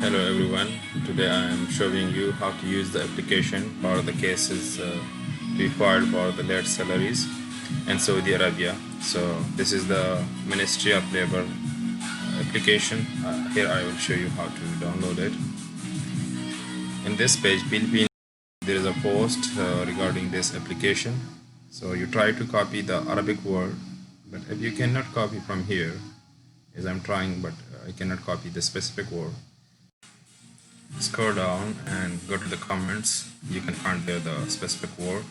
Hello everyone, today I am showing you how to use the application for the cases to be filed for the late salaries in Saudi Arabia. So this is the Ministry of Labor application. Here I will show you how to download it. In this page, there is a post regarding this application. So you try to copy the Arabic word, but if you cannot copy from here, as I'm trying, but I cannot copy the specific word. Scroll down and go to the comments. You can find there the specific word.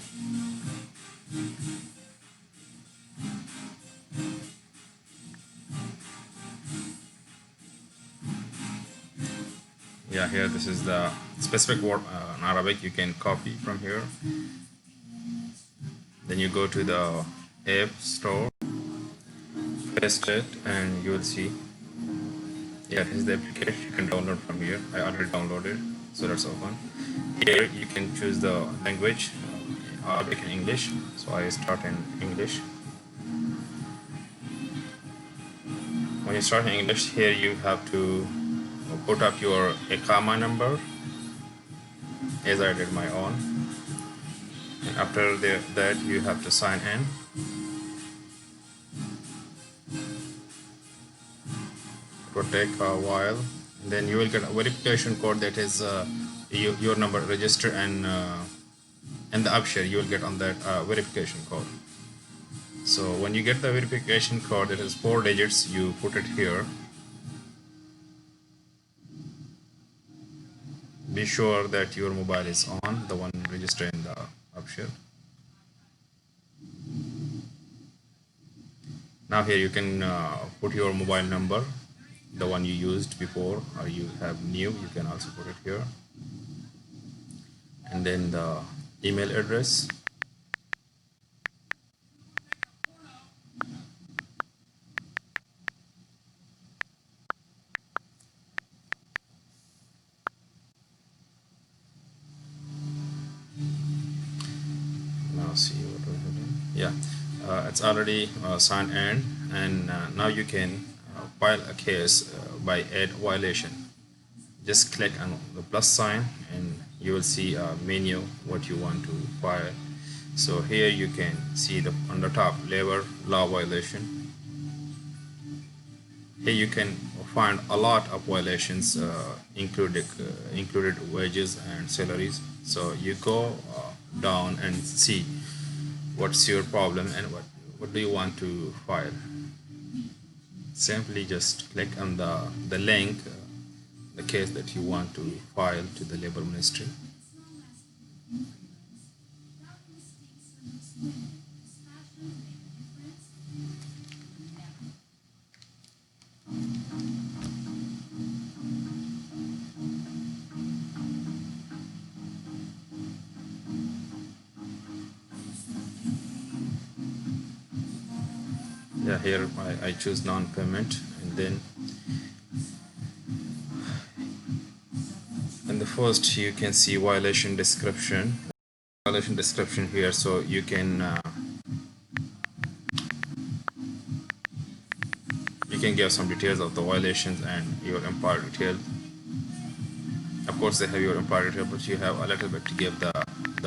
Yeah, here this is the specific word in Arabic. You can copy from here. Then you go to the App Store, paste it, and you will see. Yeah, this is the application. You can download from here. I already downloaded, so let's open. Here you can choose the language, Arabic and English. So I start in English. When you start in English, here you have to put up your Iqama number, as I did my own. And after that, you have to sign in. It will take a while. And then you will get a verification code that is your number registered, and the ABSHER you will get on that verification code. So when you get the verification code, it is 4 digits. You put it here. Be sure that your mobile is on, the one registered in the ABSHER. Now here you can put your mobile number, the one you used before, or you have new, you can also put it here. And then the email address. Now see what we're doing. Yeah, it's already signed in, and now you can file a case by add violation. Just click on the plus sign and you will see a menu what you want to file. So here you can see on the top, labor law violation. Here you can find a lot of violations, included wages and salaries. So you go down and see what's your problem and what do you want to file. Simply just click on the link, the case that you want to file to the Labor Ministry. Yeah, here I choose non-payment, and then in the first you can see violation description here. So you can give some details of the violations and your employer detail. Of course they have your employer detail, but you have a little bit to give the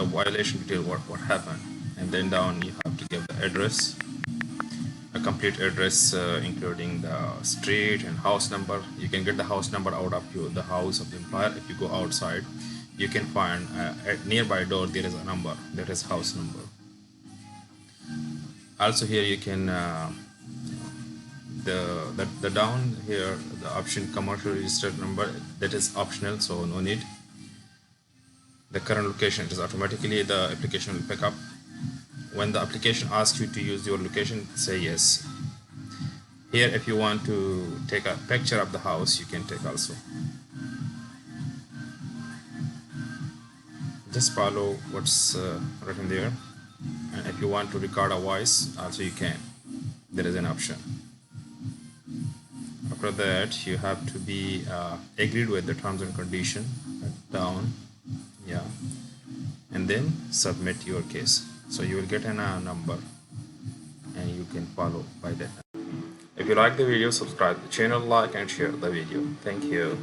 violation detail, what happened. And then down you have to give the address, a complete address, including the street and house number. You can get the house number out of the house of the employer. If you go outside, you can find at nearby door there is a number, that is house number. Also here you can the down here, the option commercial registered number, that is optional, so no need. The current location, it is automatically the application will pick up. When the application asks you to use your location, say yes. Here if you want to take a picture of the house, you can take also. Just follow what's written there, and if you want to record a voice also you can, there is an option. After that you have to be agreed with the terms and condition, down, yeah, and then submit your case. So you will get a number and you can follow by that. If you like the video, subscribe the channel, like and share the video. Thank you.